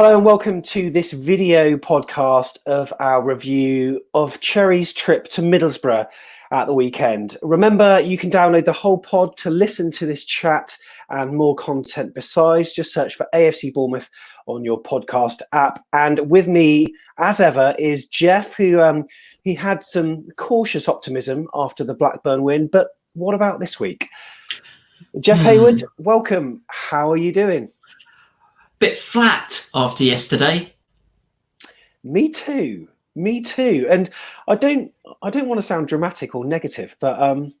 Hello and welcome to this video podcast of our review of Cherries' trip to Middlesbrough at the weekend. Remember, you can download the whole pod to listen to this chat and more content besides. Just search for AFC Bournemouth on your podcast app. And with me, as ever, is Jeff, who he had some cautious optimism after the Blackburn win. But what about this week? Jeff Hayward, welcome. How are you doing? Bit flat after yesterday. Me too. And I don't want to sound dramatic or negative, but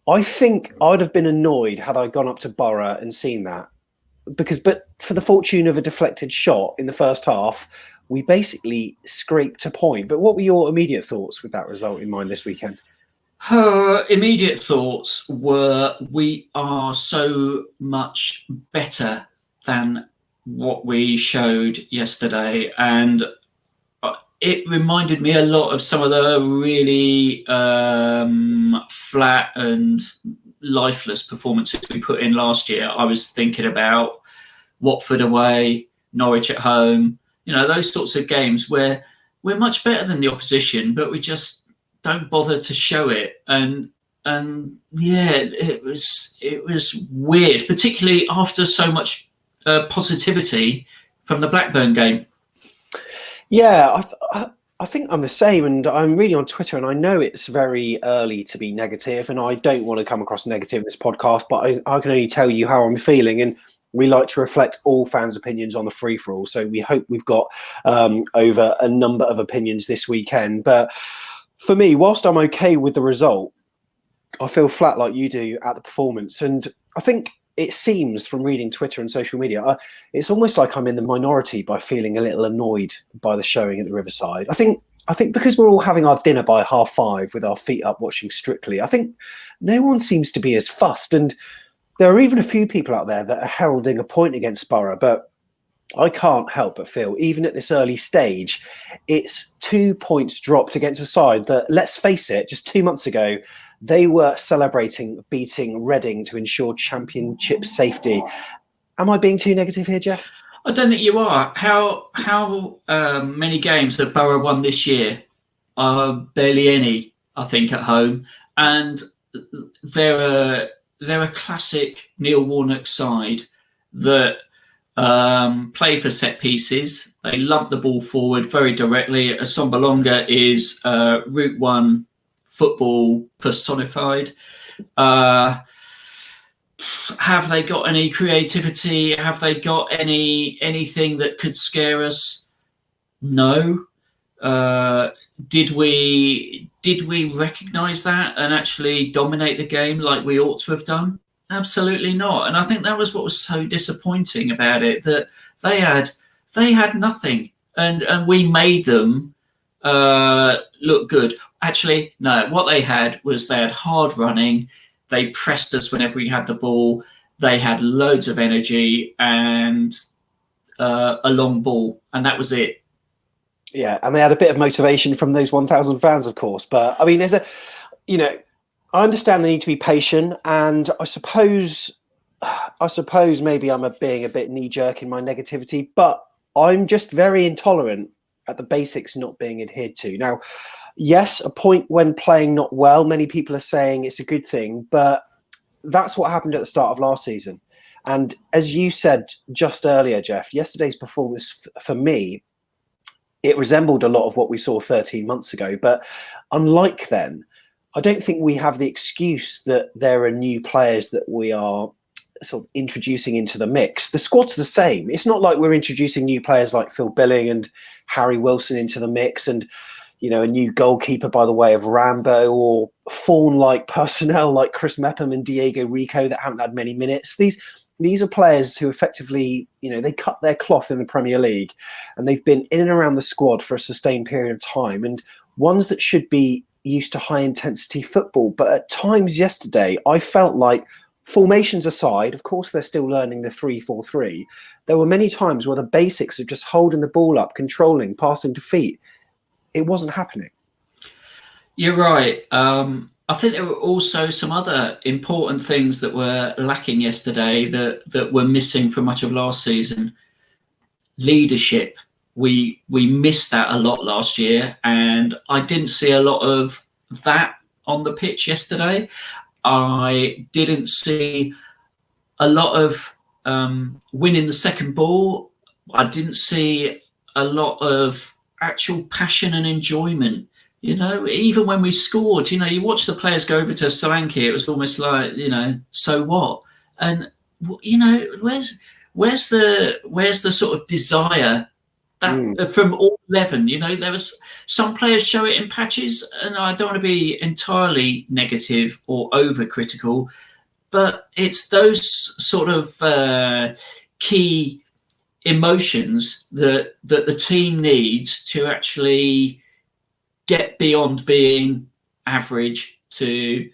I think I'd have been annoyed had I gone up to Boro and seen that. But for the fortune of a deflected shot in the first half, we basically scraped a point. But what were your immediate thoughts with that result in mind this weekend? Her immediate thoughts were, we are so much better than what we showed yesterday, and it reminded me a lot of some of the really flat and lifeless performances we put in last year. I was thinking about Watford away, Norwich at home, those sorts of games where we're much better than the opposition, but we just don't bother to show it. And yeah, it was weird, particularly after so much positivity from the Blackburn game. Yeah, I think I'm the same, and I'm reading on Twitter, and I know it's very early to be negative, and I don't want to come across negative in this podcast, but I can only tell you how I'm feeling, and we like to reflect all fans' opinions on the free-for-all, so we hope we've got over a number of opinions this weekend. But for me, whilst I'm okay with the result, I feel flat like you do at the performance, and I think it seems from reading Twitter and social media, it's almost like I'm in the minority by feeling a little annoyed by the showing at the Riverside. I think because we're all having our dinner by 5:30 with our feet up watching Strictly, I think no one seems to be as fussed. And there are even a few people out there that are heralding a point against Boro, but I can't help but feel, even at this early stage, it's 2 points dropped against a side that, let's face it, just 2 months ago, they were celebrating beating Reading to ensure championship safety. Am I being too negative here, Jeff? I don't think you are. How many games have Boro won this year? Barely any, I think, at home. And they're a classic Neil Warnock side that play for set pieces. They lump the ball forward very directly. Assombalonga is Route 1 football personified. Have they got any creativity? Have they got anything that could scare us? No. Did we recognise that and actually dominate the game like we ought to have done? Absolutely not. And I think that was what was so disappointing about it, that they had nothing, and we made them look good. Actually, no, what they had hard running. They pressed us whenever we had the ball. They had loads of energy and a long ball, and that was it. Yeah, and they had a bit of motivation from those 1,000 fans, of course. But I mean, I understand the need to be patient, and I suppose maybe I'm being a bit knee-jerk in my negativity, but I'm just very intolerant at the basics not being adhered to. Now, yes, a point when playing not well, many people are saying it's a good thing, but that's what happened at the start of last season. And as you said just earlier, Jeff, yesterday's performance for me, it resembled a lot of what we saw 13 months ago. But unlike then, I don't think we have the excuse that there are new players that we are sort of introducing into the mix. The squad's the same. It's not like we're introducing new players like Phil Billing and Harry Wilson into the mix, and a new goalkeeper by the way of Rambo, or fawn-like personnel like Chris Mepham and Diego Rico that haven't had many minutes. These are players who effectively, they cut their cloth in the Premier League, and they've been in and around the squad for a sustained period of time, and ones that should be used to high-intensity football. But at times yesterday, I felt like, formations aside, of course they're still learning the 3-4-3, there were many times where the basics of just holding the ball up, controlling, passing to feet, it wasn't happening. You're right. I think there were also some other important things that were lacking yesterday that were missing from much of last season. leadership. We missed that a lot last year, and I didn't see a lot of that on the pitch yesterday. I didn't see a lot of winning the second ball. I didn't see a lot of actual passion and enjoyment. Even when we scored, you watch the players go over to Solanke, it was almost like, so what? And where's the sort of desire that from all 11? There was some players show it in patches, and I don't want to be entirely negative or overcritical, but it's those sort of key emotions that the team needs to actually get beyond being average to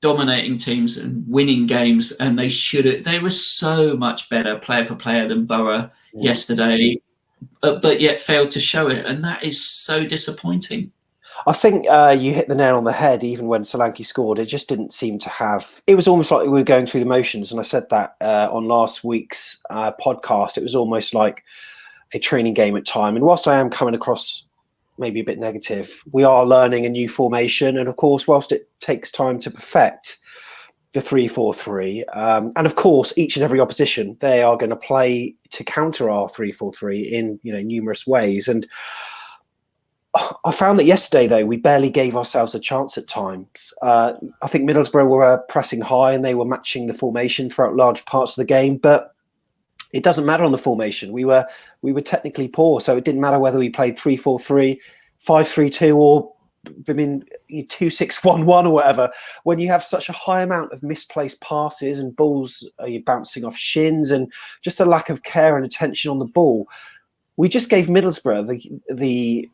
dominating teams and winning games. And they were so much better player for player than Boro yesterday, but yet failed to show it. And that is so disappointing. I think you hit the nail on the head. Even when Solanke scored, it just didn't seem to have... It was almost like we were going through the motions. And I said that on last week's podcast. It was almost like a training game at time. And whilst I am coming across maybe a bit negative, we are learning a new formation. And of course, whilst it takes time to perfect the 3-4-3, and of course, each and every opposition, they are going to play to counter our 3-4-3 in numerous ways. And I found that yesterday, though, we barely gave ourselves a chance at times. I think Middlesbrough were pressing high and they were matching the formation throughout large parts of the game, but it doesn't matter on the formation. We were technically poor, so it didn't matter whether we played 3-4-3, 5-3-2, or 2-6-1-1 or whatever. When you have such a high amount of misplaced passes and balls bouncing off shins and just a lack of care and attention on the ball, we just gave Middlesbrough the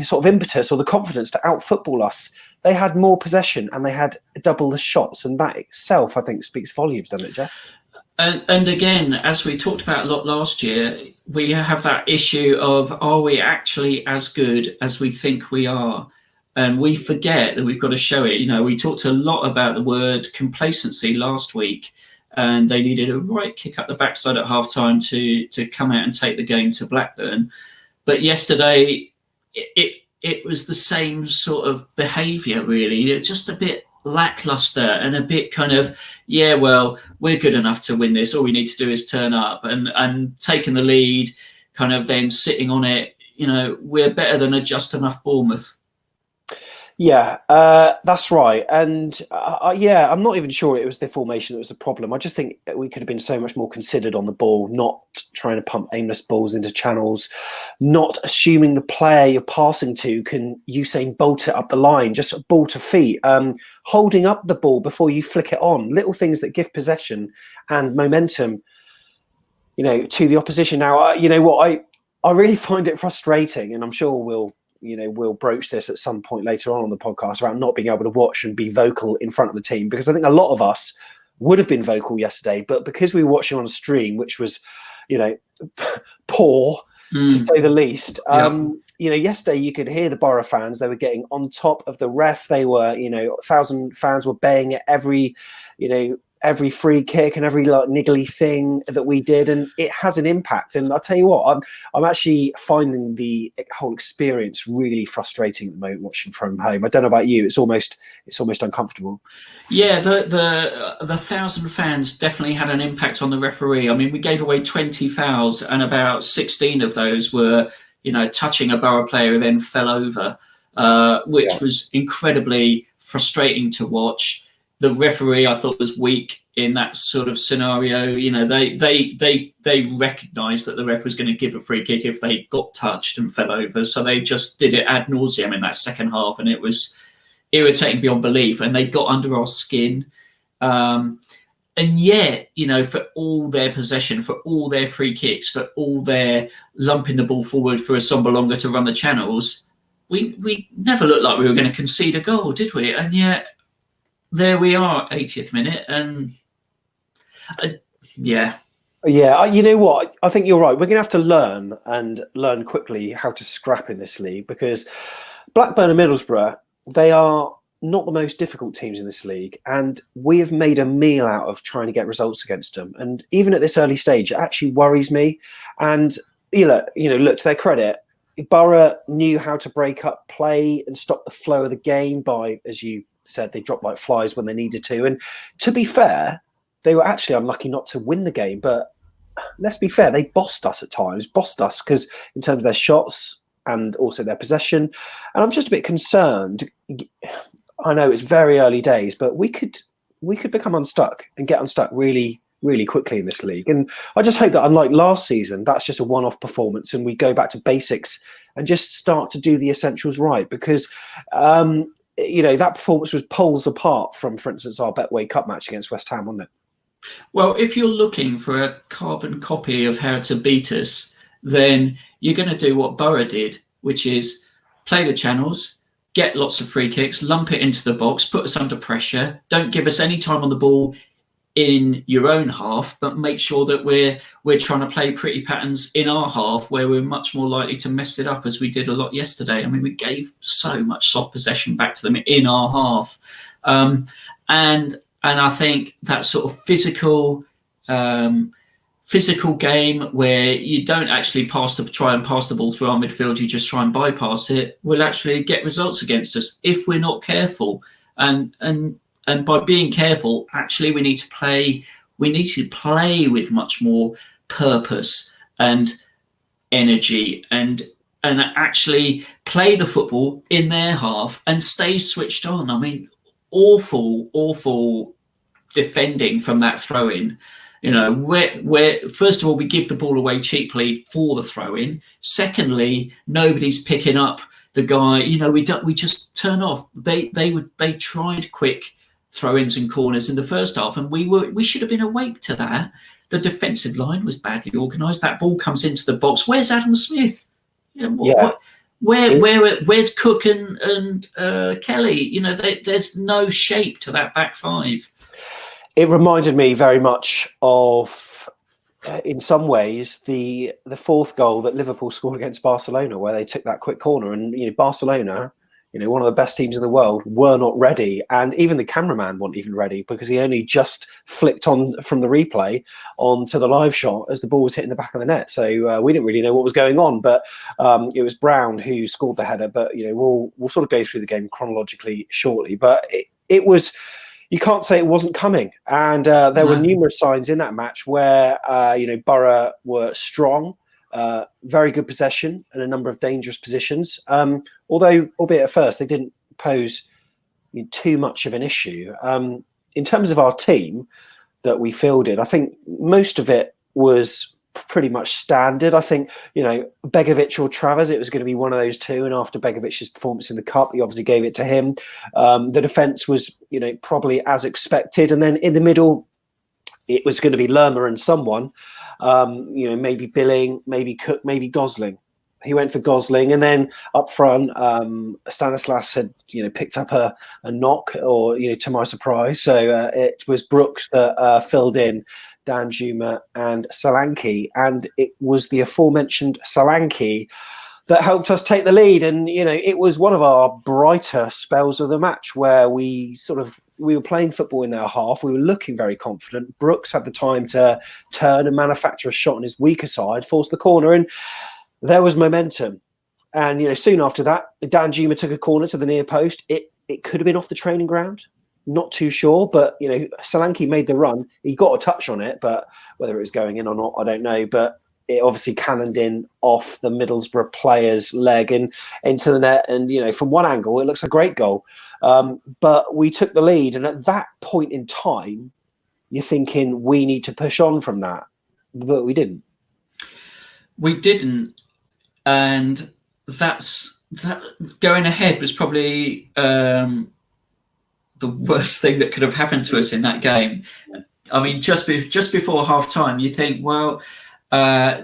sort of impetus or the confidence to out-football us. They had more possession and they had double the shots, and that itself, I think, speaks volumes, doesn't it, Jeff? And again, as we talked about a lot last year, we have that issue of, are we actually as good as we think we are? And we forget that we've got to show it. We talked a lot about the word complacency last week, and they needed a right kick up the backside at half-time to come out and take the game to Blackburn. But yesterday, it was the same sort of behaviour, really. Just a bit lacklustre and a bit kind of, we're good enough to win this. All we need to do is turn up, and taking the lead, kind of then sitting on it. We're better than a just enough Bournemouth. Yeah, that's right. And I'm not even sure it was the formation that was the problem. I just think we could have been so much more considered on the ball, not trying to pump aimless balls into channels, not assuming the player you're passing to can Usain Bolt it up the line, just ball to feet, holding up the ball before you flick it on, little things that give possession and momentum, to the opposition. Now, I really find it frustrating, and I'm sure we'll broach this at some point later on the podcast about not being able to watch and be vocal in front of the team, because I think a lot of us would have been vocal yesterday, but because we were watching on a stream, which was, poor to say the least. Yesterday you could hear the Boro fans. They were getting on top of the ref. They were, 1,000 fans were baying at every free kick and every niggly thing that we did, and it has an impact. And I'll tell you what, I'm actually finding the whole experience really frustrating at the moment watching from home. I don't know about you, it's almost uncomfortable. Yeah, the 1,000 fans definitely had an impact on the referee. I mean, we gave away 20 fouls, and about 16 of those were, touching a Boro player who then fell over, which was incredibly frustrating to watch. The referee, I thought, was weak in that sort of scenario. They recognised that the ref was going to give a free kick if they got touched and fell over, so they just did it ad nauseum in that second half, and it was irritating beyond belief. And they got under our skin. And yet, for all their possession, for all their free kicks, for all their lumping the ball forward for a Sombalonga to run the channels, we never looked like we were going to concede a goal, did we? And yet, there we are, 80th minute, and Yeah, you know what? I think you're right. We're going to have to learn quickly how to scrap in this league, because Blackburn and Middlesbrough, they are not the most difficult teams in this league, and we have made a meal out of trying to get results against them. And even at this early stage, it actually worries me. And look, to their credit, Boro knew how to break up play and stop the flow of the game by, as you said, they dropped like flies when they needed to. And to be fair, they were actually unlucky not to win the game. But let's be fair, they bossed us at times, because in terms of their shots and also their possession. And I'm just a bit concerned. I know it's very early days, but we could become unstuck and get unstuck really, really quickly in this league. And I just hope that, unlike last season, that's just a one-off performance and we go back to basics and just start to do the essentials right. Because that performance was poles apart from, for instance, our Betway Cup match against West Ham, wasn't it? Well, if you're looking for a carbon copy of how to beat us, then you're going to do what Boro did, which is play the channels, get lots of free kicks, lump it into the box, put us under pressure, don't give us any time on the ball in your own half, but make sure that we're trying to play pretty patterns in our half where we're much more likely to mess it up, as we did a lot yesterday. I mean, we gave so much soft possession back to them in our half. And I think that sort of physical game where you don't actually try and pass the ball through our midfield, you just try and bypass it, will actually get results against us if we're not careful. And by being careful, actually, we need to play with much more purpose and energy, and actually play the football in their half and stay switched on. I mean, awful defending from that throw-in. Where first of all, we give the ball away cheaply for the throw-in. Secondly, nobody's picking up the guy. We just turn off. They tried quick throw-ins and corners in the first half, and we should have been awake to that. The defensive line was badly organised. That ball comes into the box. Where's Adam Smith? Where's Cook and Kelly? There's no shape to that back five. It reminded me very much of, in some ways, the fourth goal that Liverpool scored against Barcelona, where they took that quick corner, and Barcelona, one of the best teams in the world, were not ready, and even the cameraman wasn't even ready because he only just flicked on from the replay onto the live shot as the ball was hitting the back of the net. So we didn't really know what was going on, but it was Brown who scored the header. But we'll sort of go through the game chronologically shortly. But it was. You can't say it wasn't coming. And there were numerous signs in that match where, Boro were strong, very good possession and a number of dangerous positions. Although, albeit at first, they didn't pose too much of an issue. In terms of our team that we fielded, I think most of it was pretty much standard. I think, Begovic or Travers, it was going to be one of those two. And after Begovic's performance in the Cup, he obviously gave it to him. The defence was, probably as expected. And then in the middle, it was going to be Lerma and someone, maybe Billing, maybe Cook, maybe Gosling. He went for Gosling, and then up front, Stanislas had picked up a knock, or to my surprise. So it was Brooks that filled in Danjuma and Solanke, and it was the aforementioned Solanke that helped us take the lead. And it was one of our brighter spells of the match where we were playing football in their half. We were looking very confident. Brooks had the time to turn and manufacture a shot on his weaker side, force the corner, and there was momentum. And soon after that, Danjuma took a corner to the near post. It could have been off the training ground. Not too sure, but Solanke made the run. He got a touch on it, but whether it was going in or not, I don't know. But it obviously cannoned in off the Middlesbrough player's leg and into the net. And from one angle, it looks a great goal. But we took the lead, and at that point in time, you're thinking we need to push on from that, but we didn't. We didn't, and that going ahead was probably the worst thing that could have happened to us in that game. I mean, just before half time, you think, well,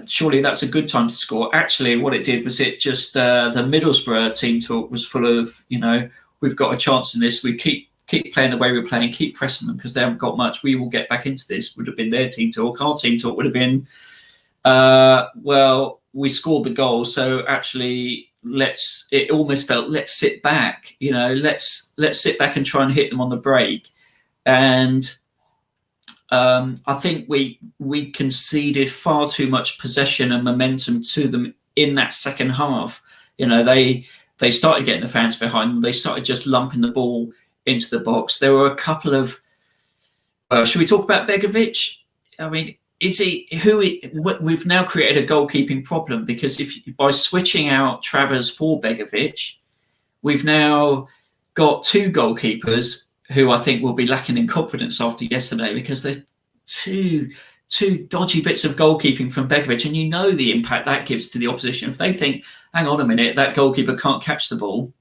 surely that's a good time to score. Actually, what it did was it just the Middlesbrough team talk was full of, we've got a chance in this. We keep playing the way we're playing, keep pressing them because they haven't got much. We will get back into this. Would have been their team talk. Our team talk would have been, well, we scored the goal, so actually it almost felt, let's sit back, let's sit back and try and hit them on the break. And I think we conceded far too much possession and momentum to them in that second half. They started getting the fans behind them. They started just lumping the ball into the box. There were a couple of. Should we talk about Begovic? I mean, we've now created a goalkeeping problem, because by switching out Travers for Begovic, we've now got two goalkeepers who I think will be lacking in confidence after yesterday, because there's two dodgy bits of goalkeeping from Begovic, and the impact that gives to the opposition. If they think, hang on a minute, that goalkeeper can't catch the ball.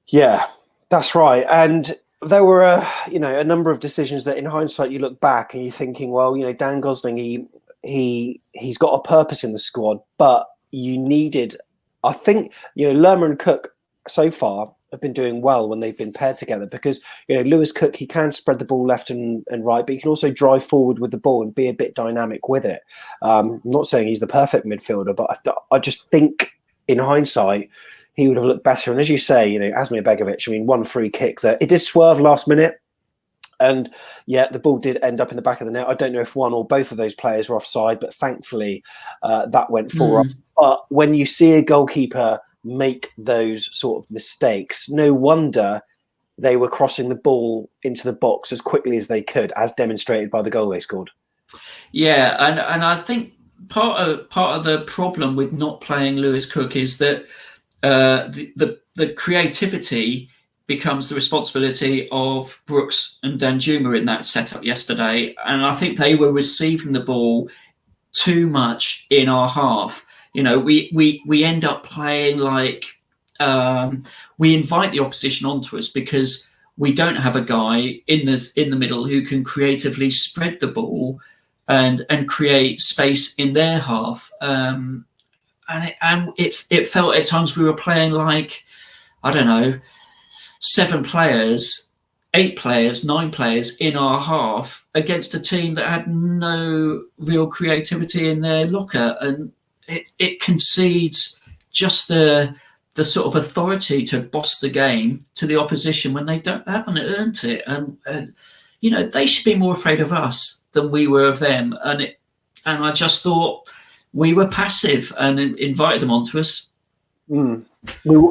Yeah, that's right. And there were a number of decisions that in hindsight you look back and you're thinking, well, Dan Gosling, he's got a purpose in the squad, but you needed, I think, Lerma and Cook so far have been doing well when they've been paired together, because Lewis Cook, he can spread the ball left and right, but he can also drive forward with the ball and be a bit dynamic with it. I'm not saying he's the perfect midfielder, but I just think in hindsight he would have looked better. And as you say, Asmir Begovic, I mean, one free kick that it did swerve last minute, and yeah, the ball did end up in the back of the net. I don't know if one or both of those players were offside, but thankfully that went for us. But when you see a goalkeeper make those sort of mistakes, no wonder they were crossing the ball into the box as quickly as they could, as demonstrated by the goal they scored. Yeah, and I think part of the problem with not playing Lewis Cook is that the creativity becomes the responsibility of Brooks and Danjuma in that setup yesterday, and I think they were receiving the ball too much in our half. We end up playing like we invite the opposition onto us, because we don't have a guy in the middle who can creatively spread the ball and create space in their half. And it felt at times we were playing like, I don't know, 7 players, 8 players, 9 players in our half against a team that had no real creativity in their locker, and it concedes just the sort of authority to boss the game to the opposition when they haven't earned it. And they should be more afraid of us than we were of them. And I just thought we were passive and invited them onto us. And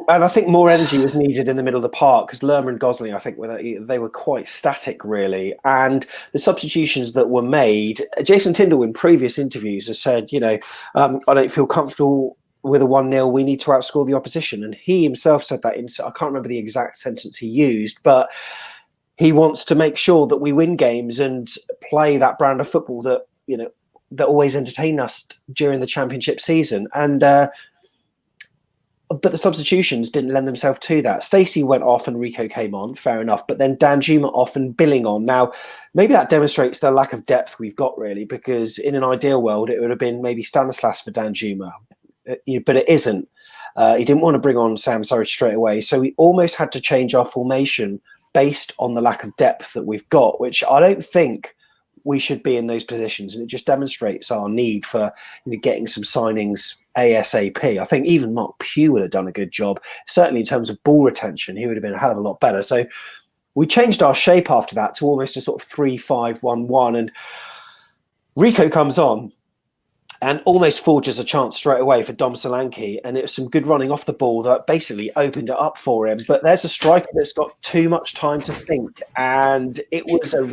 I think more energy was needed in the middle of the park, because Lerma and Gosling, I think, they were quite static, really. And the substitutions that were made, Jason Tindall in previous interviews has said, I don't feel comfortable with a 1-0. We need to outscore the opposition. And he himself said that I can't remember the exact sentence he used, but he wants to make sure that we win games and play that brand of football that, that always entertain us during the championship season. And but the substitutions didn't lend themselves to that. Stacey went off and Rico came on, fair enough, but then Danjuma off and Billing on. Now, maybe that demonstrates the lack of depth we've got, really, because in an ideal world, it would have been maybe Stanislas for Danjuma, but it isn't. He didn't want to bring on Sam Surridge straight away, so we almost had to change our formation based on the lack of depth that we've got, which I don't think we should be in those positions, and it just demonstrates our need for getting some signings ASAP. I think even Mark Pugh would have done a good job, certainly in terms of ball retention. He would have been a hell of a lot better. So we changed our shape after that to almost a sort of 3-5-1-1, and Rico comes on and almost forges a chance straight away for Dom Solanke, and it was some good running off the ball that basically opened it up for him. But there's a striker that's got too much time to think, and it was a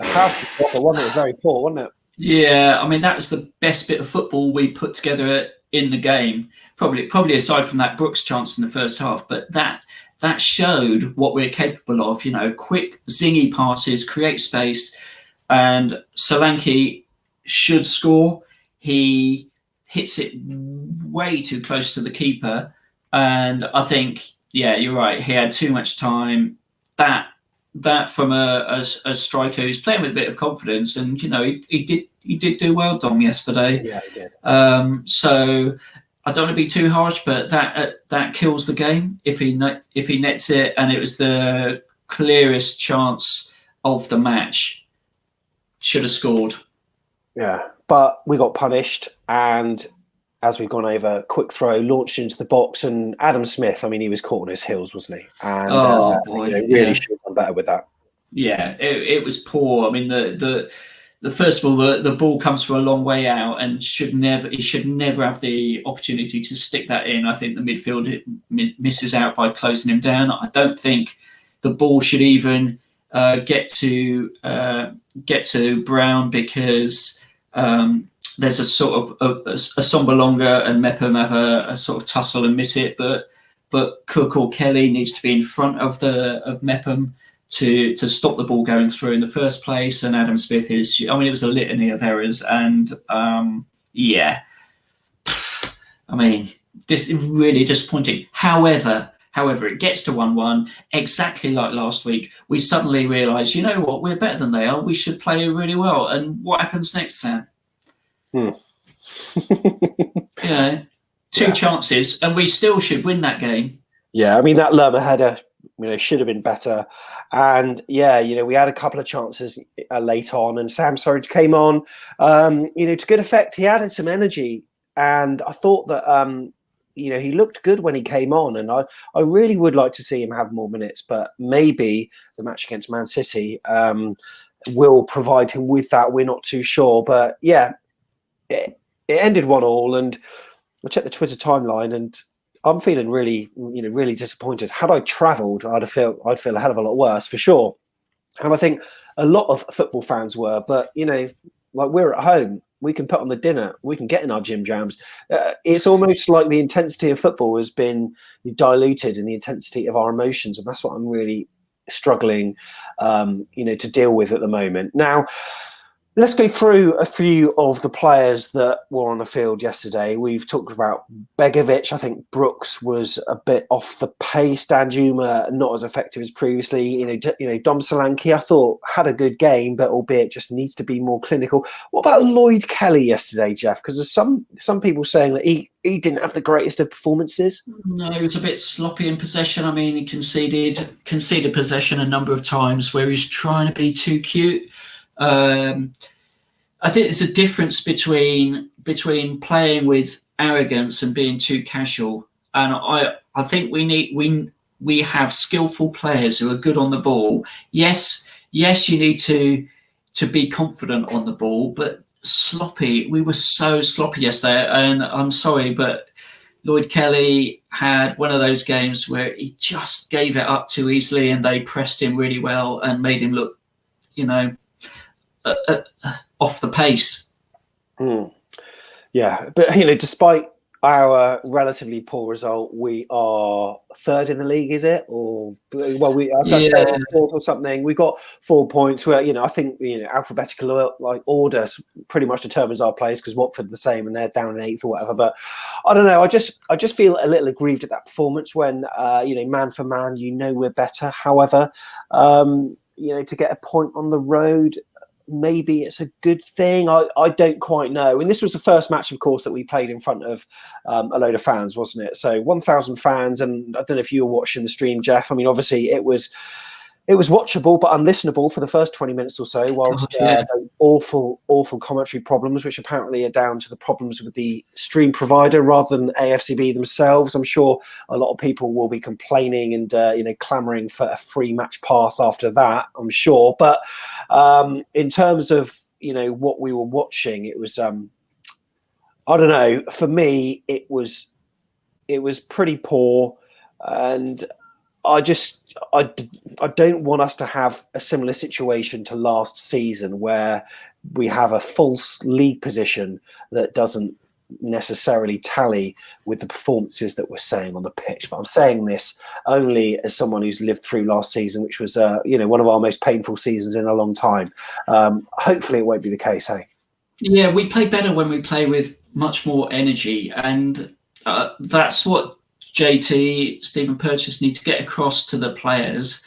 powerful shot, one that was very poor, wasn't it? Yeah, I mean, that was the best bit of football we put together in the game, probably aside from that Brooks chance in the first half. But that showed what we're capable of. Quick, zingy passes, create space, and Solanke should score. He hits it way too close to the keeper, and I think, yeah, you're right. He had too much time. That from a striker who's playing with a bit of confidence, and he did do well, Dom, yesterday. Yeah, he did. So I don't want to be too harsh, but that kills the game if he nets it, and it was the clearest chance of the match. Should have scored. Yeah, but we got punished, and as we've gone over, quick throw, launched into the box, and Adam Smith, I mean, he was caught on his heels, wasn't he? And Oh boy, really should have done better with that. Yeah, it was poor. I mean, the first of all, the ball comes from a long way out and he should never have the opportunity to stick that in. I think the midfield misses out by closing him down. I don't think the ball should even get to Brown, because there's a sort of a Sombalonga and Mepham have a sort of tussle and miss it, but Cook or Kelly needs to be in front of Mepham to stop the ball going through in the first place. And Adam Smith it was a litany of errors, and I mean, this is really disappointing. However, it gets to 1-1, exactly like last week. We suddenly realise, you know what, we're better than they are. We should play really well. And what happens next, Sam? Two chances, and we still should win that game. Yeah, I mean, that Lerma header, should have been better. And we had a couple of chances late on, and Sam Surridge came on, to good effect. He added some energy, and I thought that, he looked good when he came on, and I really would like to see him have more minutes, but maybe the match against Man City will provide him with that. We're not too sure, but it ended 1-1, and I checked the Twitter timeline, and I'm feeling really, really disappointed. Had I travelled, I'd feel a hell of a lot worse for sure. And I think a lot of football fans were, but like, we're at home, we can put on the dinner, we can get in our gym jams. It's almost like the intensity of football has been diluted in the intensity of our emotions, and that's what I'm really struggling, to deal with at the moment. Now, let's go through a few of the players that were on the field yesterday. We've talked about Begovic. I think Brooks was a bit off the pace. Danjuma not as effective as previously. Dom Solanke, I thought, had a good game, but albeit just needs to be more clinical. What about Lloyd Kelly yesterday, Jeff? Because there's some people saying that he didn't have the greatest of performances. No, he was a bit sloppy in possession. I mean, he conceded possession a number of times where he's trying to be too cute. I think there's a difference between playing with arrogance and being too casual. And I think we have skillful players who are good on the ball. Yes, you need to be confident on the ball, but sloppy. We were so sloppy yesterday, and I'm sorry, but Lloyd Kelly had one of those games where he just gave it up too easily, and they pressed him really well and made him look, off the pace. Yeah, but despite our relatively poor result, we are third in the league, is it? Or third or fourth or something. We got 4 points. Where I think alphabetical order pretty much determines our place, because Watford the same and they're down in eighth or whatever. But I don't know. I just feel a little aggrieved at that performance when man for man, we're better. However, to get a point on the road, maybe it's a good thing. I don't quite know. And this was the first match, of course, that we played in front of a load of fans, wasn't it? So 1,000 fans, and I don't know if you were watching the stream, Jeff. I mean, obviously it was watchable but unlistenable for the first 20 minutes or so, whilst awful commentary problems, which apparently are down to the problems with the stream provider rather than AFCB themselves. I'm sure a lot of people will be complaining and clamouring for a free match pass after that, I'm sure. But in terms of what we were watching, it was I don't know. For me, it was pretty poor, and I don't want us to have a similar situation to last season where we have a false league position that doesn't necessarily tally with the performances that we're saying on the pitch. But I'm saying this only as someone who's lived through last season, which was one of our most painful seasons in a long time. Hopefully it won't be the case, hey? Yeah, we play better when we play with much more energy, and that's what JT, Stephen Purchase need to get across to the players.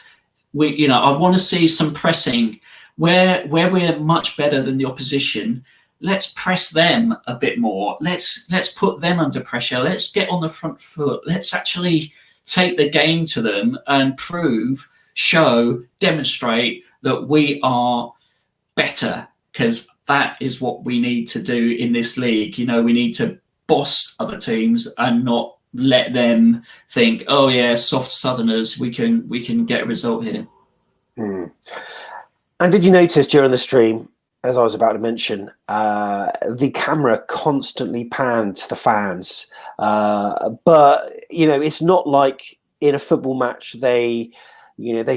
I want to see some pressing where we're much better than the opposition. Let's press them a bit more. Let's put them under pressure. Let's get on the front foot. Let's actually take the game to them and demonstrate that we are better, because that is what we need to do in this league. We need to boss other teams and not let them think, oh yeah, soft Southerners, we can get a result here. And did you notice during the stream, as I was about to mention, the camera constantly panned to the fans, but it's not like in a football match they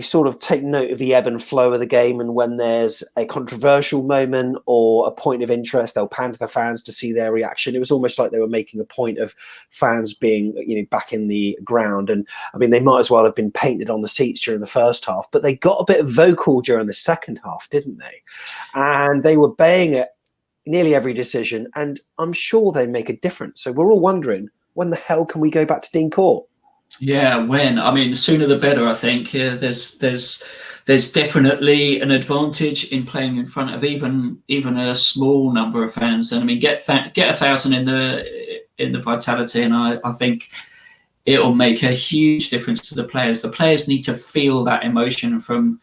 sort of take note of the ebb and flow of the game, and when there's a controversial moment or a point of interest, they'll pan to the fans to see their reaction. It was almost like they were making a point of fans being back in the ground. And I mean, they might as well have been painted on the seats during the first half, but they got a bit vocal during the second half, didn't they? And they were baying at nearly every decision, and I'm sure they make a difference. So we're all wondering, when the hell can we go back to Dean Court? Yeah, when? I mean, the sooner the better, I think. Yeah, there's definitely an advantage in playing in front of even a small number of fans. And I mean, get 1,000 in the Vitality, and I think it'll make a huge difference to the players. The players need to feel that emotion from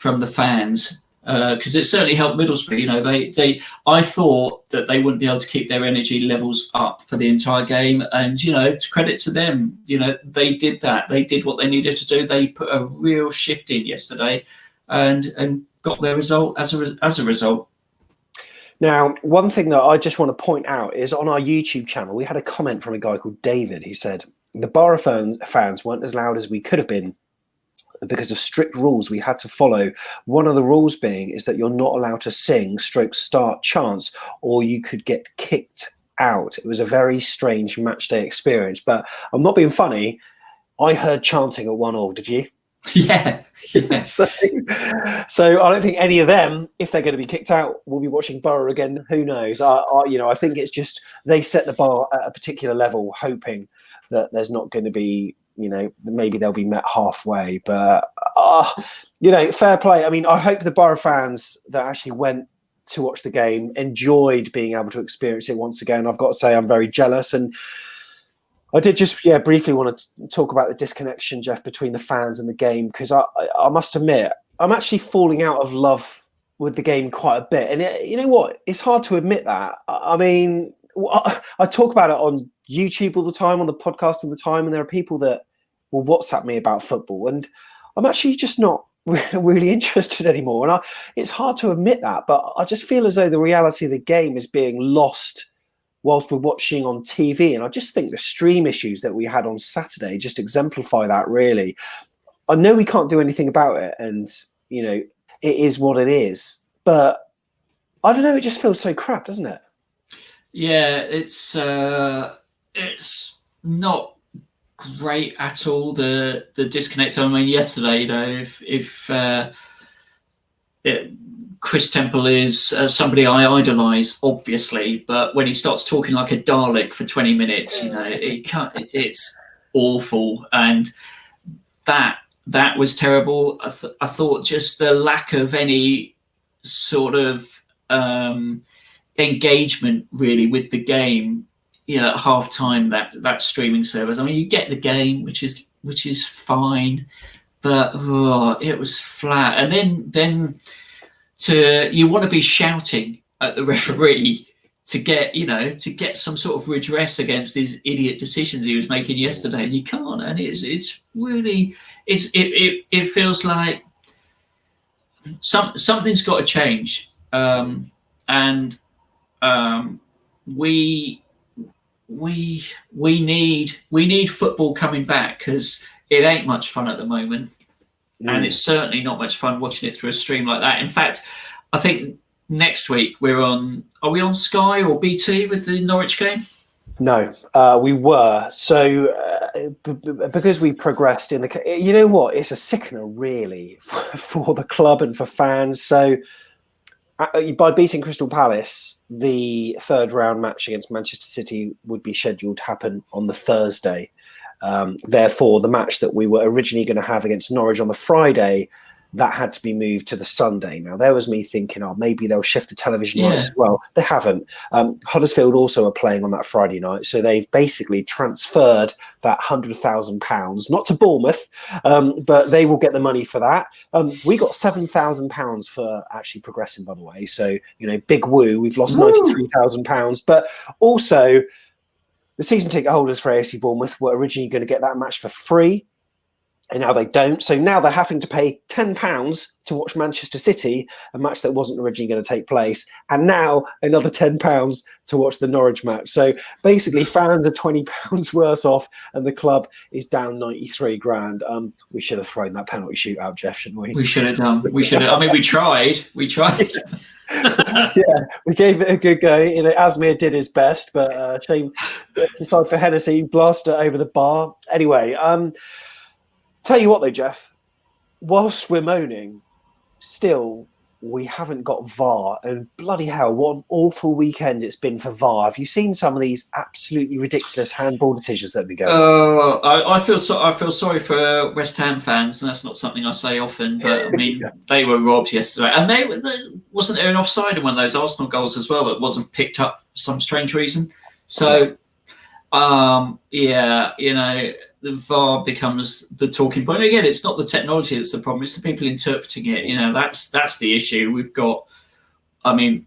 the fans. Because it certainly helped Middlesbrough. I thought that they wouldn't be able to keep their energy levels up for the entire game, and to credit to them, they did that. They did what they needed to do. They put a real shift in yesterday, and got their result as a result. Now, one thing that I just want to point out is on our YouTube channel, we had a comment from a guy called David. He said the Boro fans weren't as loud as we could have been, because of strict rules we had to follow. One of the rules being is that you're not allowed to sing start chants, or you could get kicked out. It was a very strange match day experience, but I'm not being funny. I heard chanting at 1-1. Did you? Yeah. So I don't think any of them, if they're going to be kicked out, will be watching Boro again. Who knows? I think it's just they set the bar at a particular level, hoping that there's not going to be, maybe they'll be met halfway, but fair play. I mean, I hope the Boro fans that actually went to watch the game enjoyed being able to experience it once again. I've got to say, I'm very jealous, and I did just briefly want to talk about the disconnection, Jeff, between the fans and the game, because I must admit, I'm actually falling out of love with the game quite a bit, and you know what? It's hard to admit that. I mean, I talk about it on YouTube all the time, on the podcast all the time, and there are people that will WhatsApp me about football, and I'm actually just not really interested anymore. And it's hard to admit that, but I just feel as though the reality of the game is being lost whilst we're watching on TV. And I just think the stream issues that we had on Saturday just exemplify that, really. I know we can't do anything about it, and it is what it is, but I don't know, it just feels so crap, doesn't it? Yeah, it's not great at all, the disconnect. I mean, yesterday, if Chris Temple is somebody I idolise, obviously, but when he starts talking like a Dalek for 20 minutes, it's awful, and that was terrible. I thought just the lack of any sort of engagement really with the game, at half time, that streaming service. I mean, you get the game, which is fine, but it was flat. And then you want to be shouting at the referee to get some sort of redress against these idiot decisions he was making yesterday, and you can't. And it's really it feels like something's got to change, and we need football coming back, because it ain't much fun at the moment, and it's certainly not much fun watching it through a stream like that. In fact, I think next week are we on Sky or BT with the Norwich game? No, we were. So because we progressed in the, you know what? It's a sickener, really, for the club and for fans. So by beating Crystal Palace, the third round match against Manchester City would be scheduled to happen on the Thursday. Therefore, the match that we were originally going to have against Norwich on the Friday, that had to be moved to the Sunday. Now, there was me thinking, maybe they'll shift the television rights as well. They haven't. Huddersfield also are playing on that Friday night, so they've basically transferred that £100,000, not to Bournemouth, but they will get the money for that. We got £7,000 for actually progressing, by the way. So, big woo. We've lost £93,000. But also, the season ticket holders for AFC Bournemouth were originally going to get that match for free, and now they don't. So now they're having to pay £10 to watch Manchester City, a match that wasn't originally going to take place, and now another £10 to watch the Norwich match. So basically, fans are £20 worse off, and the club is down 93 grand. We should have thrown that penalty shootout, Jeff, shouldn't we? We should have done. We should have. I mean, we tried. Yeah, we gave it a good go. Asmir did his best, but shame aside for Hennessy, blasted it over the bar. Anyway, tell you what though, Jeff, whilst we're moaning, still we haven't got VAR, and bloody hell, what an awful weekend it's been for VAR. Have you seen some of these absolutely ridiculous handball decisions that we go? I feel sorry for West Ham fans, and that's not something I say often. But I mean, They were robbed yesterday, and they wasn't there an offside in one of those Arsenal goals as well that wasn't picked up for some strange reason. So, the VAR becomes the talking point. Again, it's not the technology that's the problem; it's the people interpreting it. That's the issue. We've got. I mean,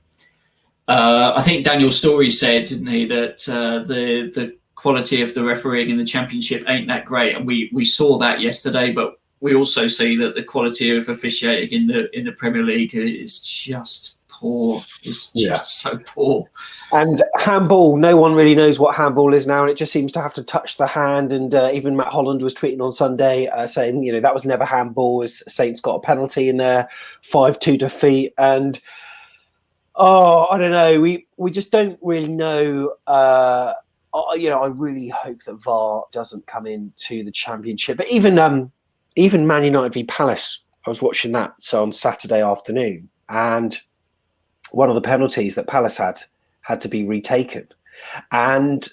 I think Daniel Storey said, didn't he, that the quality of the refereeing in the Championship ain't that great, and we saw that yesterday. But we also see that the quality of officiating in the Premier League is just poor. It's just so poor. And handball, no one really knows what handball is now, and it just seems to have to touch the hand. And even Matt Holland was tweeting on Sunday saying, that was never handball, as Saints got a penalty in there, 5-2 defeat. And I don't know, we just don't really know. I really hope that VAR doesn't come into the Championship. But even Man United v Palace, I was watching that on Saturday afternoon, and one of the penalties that Palace had to be retaken, and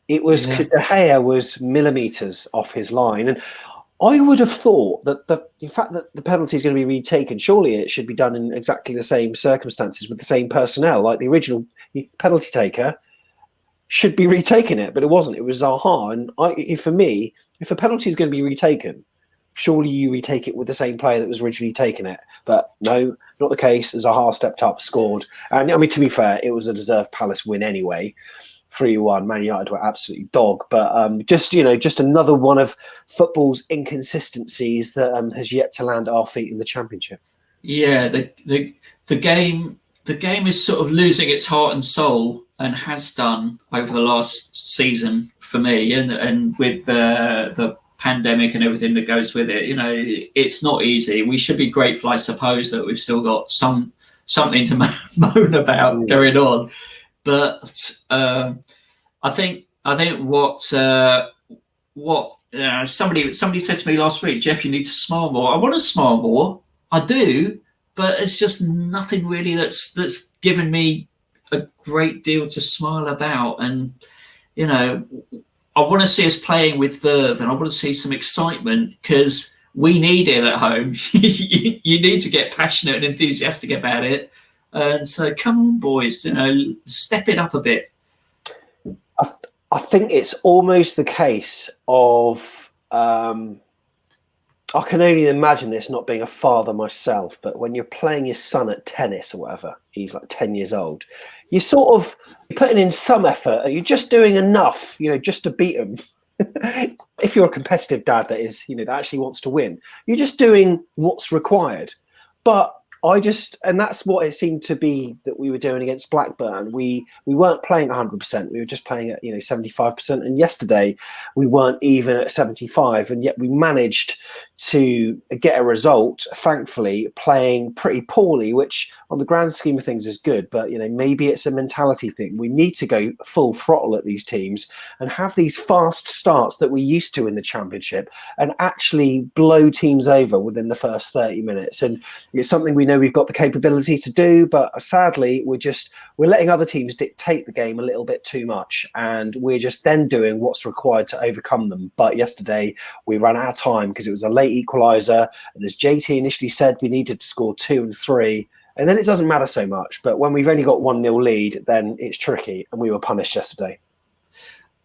it was because De Gea was millimetres off his line. And I would have thought that the fact that the penalty is going to be retaken, surely it should be done in exactly the same circumstances with the same personnel, like the original penalty taker should be retaking it, but it wasn't. It was Zaha. And for me, if a penalty is going to be retaken, surely you retake it with the same player that was originally taking it. But no, not the case. Zaha stepped up, scored. And I mean, to be fair, it was a deserved Palace win anyway. 3-1. Man United were absolutely dog. But just another one of football's inconsistencies that has yet to land at our feet in the Championship. Yeah, the game is sort of losing its heart and soul, and has done over the last season for me. And with the pandemic and everything that goes with it, it's not easy. We should be grateful, I suppose, that we've still got something to moan about going on. But I think what somebody said to me last week, Jeff, you need to smile more. I want to smile more, I do, but it's just nothing really that's given me a great deal to smile about. And I want to see us playing with verve, and I want to see some excitement, because we need it at home. You need to get passionate and enthusiastic about it. And so, come on, boys, step it up a bit. I think it's almost the case of, I can only imagine this, not being a father myself, but when you're playing your son at tennis or whatever, he's like 10 years old, you're putting in some effort, and you're just doing enough, just to beat him. If you're a competitive dad that is, that actually wants to win, you're just doing what's required. But and that's what it seemed to be that we were doing against Blackburn. We weren't playing 100%. We were just playing at 75%. And yesterday we weren't even at 75%, and yet we managed to get a result, thankfully, playing pretty poorly, which on the grand scheme of things is good. But maybe it's a mentality thing. We need to go full throttle at these teams and have these fast starts that we used to in the Championship, and actually blow teams over within the first 30 minutes. And it's something we know we've got the capability to do, but sadly we're letting other teams dictate the game a little bit too much, and we're just then doing what's required to overcome them. But yesterday we ran out of time because it was a late equaliser, and as JT initially said, we needed to score 2 and 3, and then it doesn't matter so much. But when we've only got 1-0 lead, then it's tricky, and we were punished yesterday.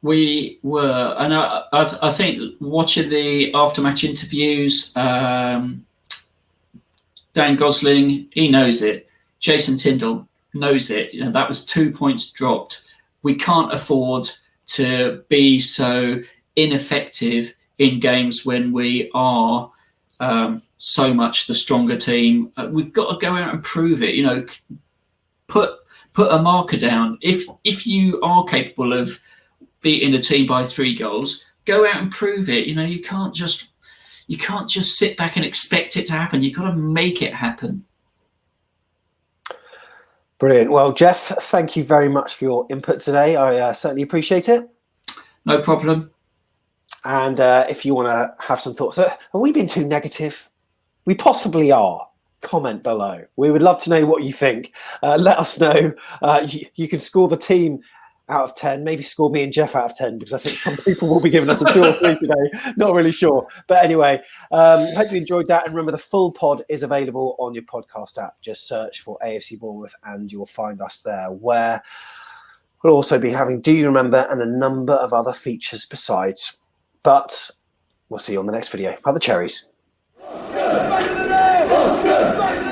We were, and I think watching the after-match interviews, Dan Gosling, he knows it. Jason Tindall knows it. That was 2 points dropped. We can't afford to be so ineffective in games when we are so much the stronger team. We've got to go out and prove it. Put a marker down. If you are capable of beating a team by 3 goals, go out and prove it. You can't just sit back and expect it to happen. You've got to make it happen. Brilliant. Well, Jeff, thank you very much for your input today. I certainly appreciate it. No problem. And if you want to have some thoughts, have we been too negative? We possibly are. Comment below. We would love to know what you think. Let us know. You can score the team out of 10, maybe score me and Jeff out of 10, because I think some people will be giving us a 2 or 3 today. Not really sure. But anyway, hope you enjoyed that. And remember, the full pod is available on your podcast app. Just search for AFC Bournemouth and you'll find us there, where we'll also be having Do You Remember and a number of other features besides. But we'll see you on the next video. Have the cherries. Back in the day!